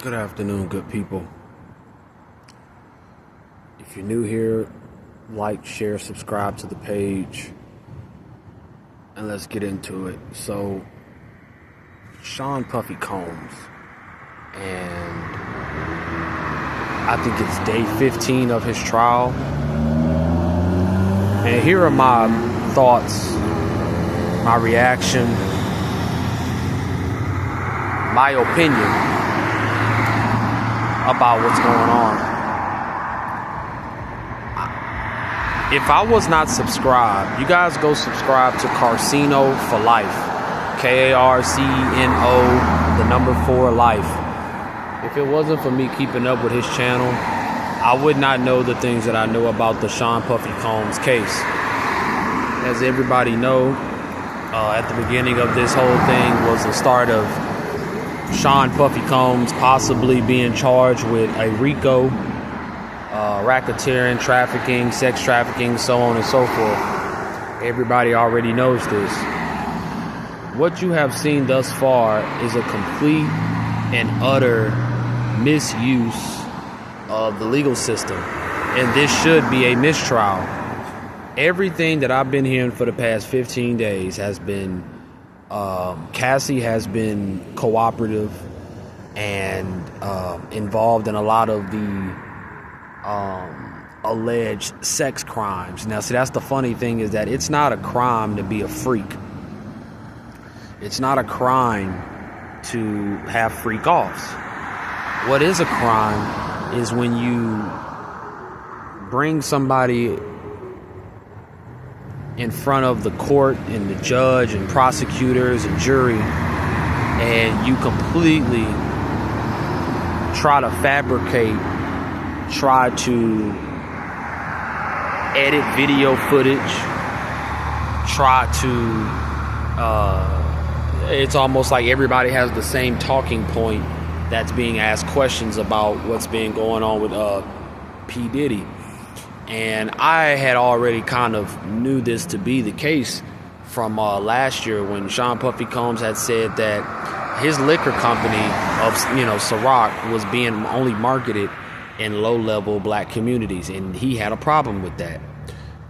Good afternoon, good people. If you're new here, like, share, subscribe to the page, and let's get into it. So, Sean Puffy Combs, and I think it's day 15 of his trial. And here are my thoughts, my reaction, my opinion about what's going on. If I was not subscribed, you guys go subscribe to Carcino for Life. Carceno, the number 4 Life. If it wasn't for me keeping up with his channel, I would not know the things that I know about the Sean Puffy Combs case. As everybody know, at the beginning of this whole thing was the start of Sean Puffy Combs possibly being charged with a RICO, racketeering, trafficking, sex trafficking, so on and so forth. Everybody already knows this. What you have seen thus far is a complete and utter misuse of the legal system, and this should be a mistrial. Everything that I've been hearing for the past 15 days has been Cassie has been cooperative and involved in a lot of the alleged sex crimes. Now, see, that's the funny thing, is that it's not a crime to be a freak. It's not a crime to have freak offs. What is a crime is when you bring somebody in front of the court and the judge and prosecutors and jury, and you completely try to fabricate, try to edit video footage, try to it's almost like everybody has the same talking point that's being asked questions about what's been going on with P. Diddy. And I had already kind of knew this to be the case from last year, when Sean Puffy Combs had said that his liquor company of, Ciroc, was being only marketed in low-level black communities, and he had a problem with that.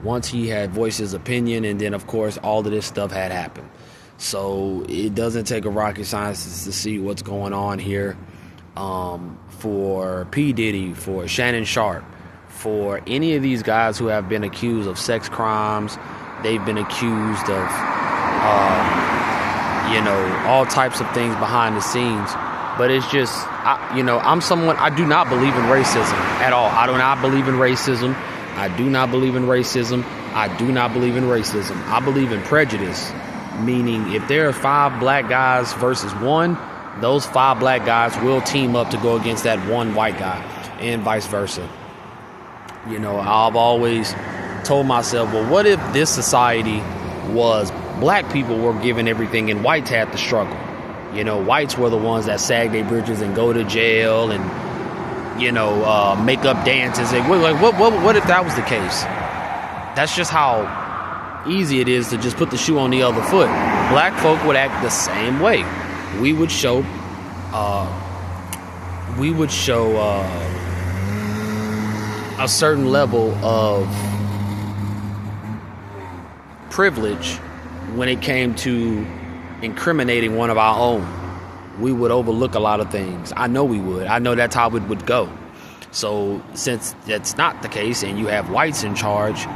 Once he had voiced his opinion, and then, of course, all of this stuff had happened. So it doesn't take a rocket scientist to see what's going on here. For P. Diddy, for Shannon Sharp, for any of these guys who have been accused of sex crimes, they've been accused of, all types of things behind the scenes. But it's just, I'm someone, I do not believe in racism at all. I do not believe in racism. I do not believe in racism. I do not believe in racism. I believe in prejudice, meaning if there are 5 black guys versus 1, those 5 black guys will team up to go against that 1 white guy, and vice versa. I've always told myself, well, what if this society was black people were given everything and whites had to struggle? Whites were the ones that sag their bridges and go to jail and, make up dances. And what if that was the case? That's just how easy it is to just put the shoe on the other foot. Black folk would act the same way. We would show a certain level of privilege when it came to incriminating one of our own. We would overlook a lot of things. I know we would. I know that's how it would go. So since that's not the case, and you have whites in charge,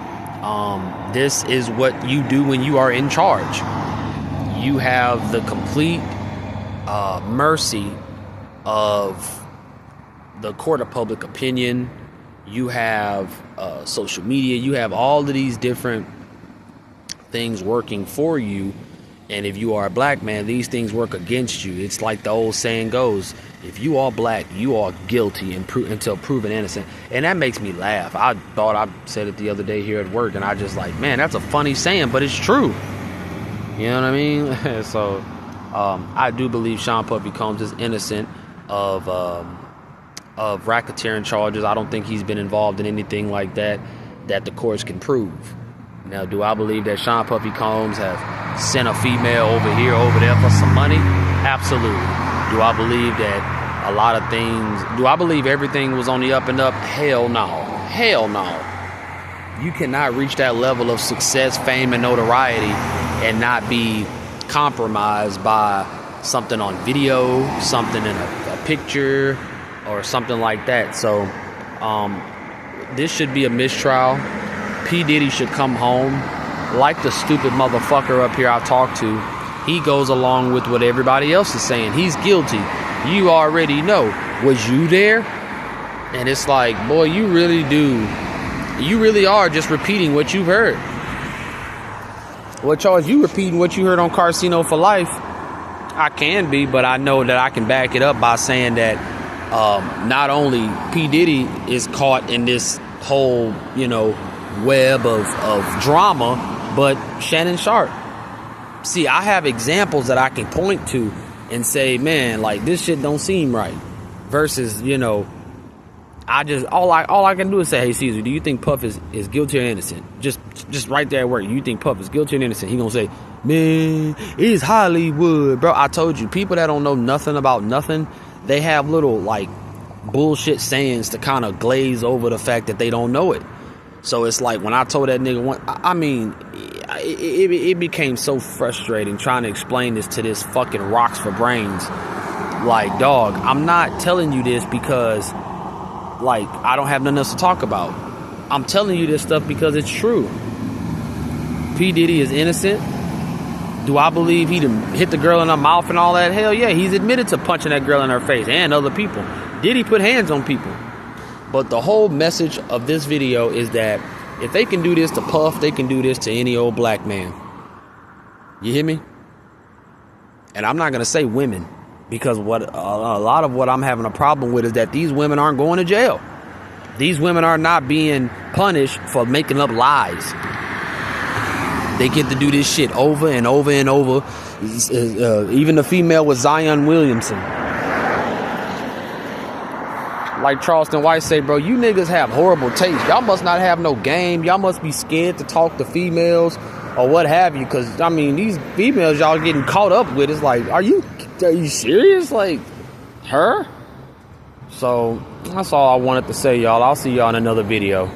this is what you do when you are in charge. You have the complete mercy of the court of public opinion. You have social media. You have all of these different things working for you. And if you are a black man, these things work against you. It's like the old saying goes, if you are black, you are guilty until proven innocent. And that makes me laugh. I thought I said it the other day here at work, and I just like, man, that's a funny saying, but it's true. You know what I mean? So I do believe Sean Puffy Combs is innocent of racketeering charges. I don't think he's been involved in anything like that the courts can prove. Now, do I believe that Sean Puffy Combs have sent a female over here, over there for some money? Absolutely. Do I believe that a lot of things. Do I believe everything was on the up and up? Hell no. Hell no. You cannot reach that level of success, fame, and notoriety and not be compromised by something on video, something in a picture, or something like that. So this should be a mistrial. P. Diddy should come home. Like the stupid motherfucker up here I talked to, he goes along with what everybody else is saying. He's guilty. You already know. Was you there? And it's like, boy, you really are just repeating what you've heard. What charge you repeating what you heard on Casino for Life? I can be, but I know that I can back it up by saying that not only P. Diddy is caught in this whole, web of drama, but Shannon Sharp. See, I have examples that I can point to and say, man, like, this shit don't seem right. Versus, I just all I can do is say, hey, Caesar, do you think Puff is guilty or innocent? Just right there at work. You think Puff is guilty or innocent? He gonna say, man, it's Hollywood, bro. I told you, people that don't know nothing about nothing, they have little like bullshit sayings to kind of glaze over the fact that they don't know it. So it's like when I told that nigga, it became so frustrating trying to explain this to this fucking Rocks for Brains. Like, dog, I'm not telling you this because, like, I don't have nothing else to talk about. I'm telling you this stuff because it's true. P. Diddy is innocent. Do I believe he hit the girl in her mouth and all that? Hell yeah, he's admitted to punching that girl in her face and other people. Diddy put hands on people. But the whole message of this video is that if they can do this to Puff, they can do this to any old black man. You hear me? And I'm not going to say women, because a lot of what I'm having a problem with is that these women aren't going to jail. These women are not being punished for making up lies. They get to do this shit over and over and over. Even the female with Zion Williamson. Like Charleston White say, bro, you niggas have horrible taste. Y'all must not have no game. Y'all must be scared to talk to females or what have you. Because, these females y'all getting caught up with, it's like, are you serious? Like, her? So, that's all I wanted to say, y'all. I'll see y'all in another video.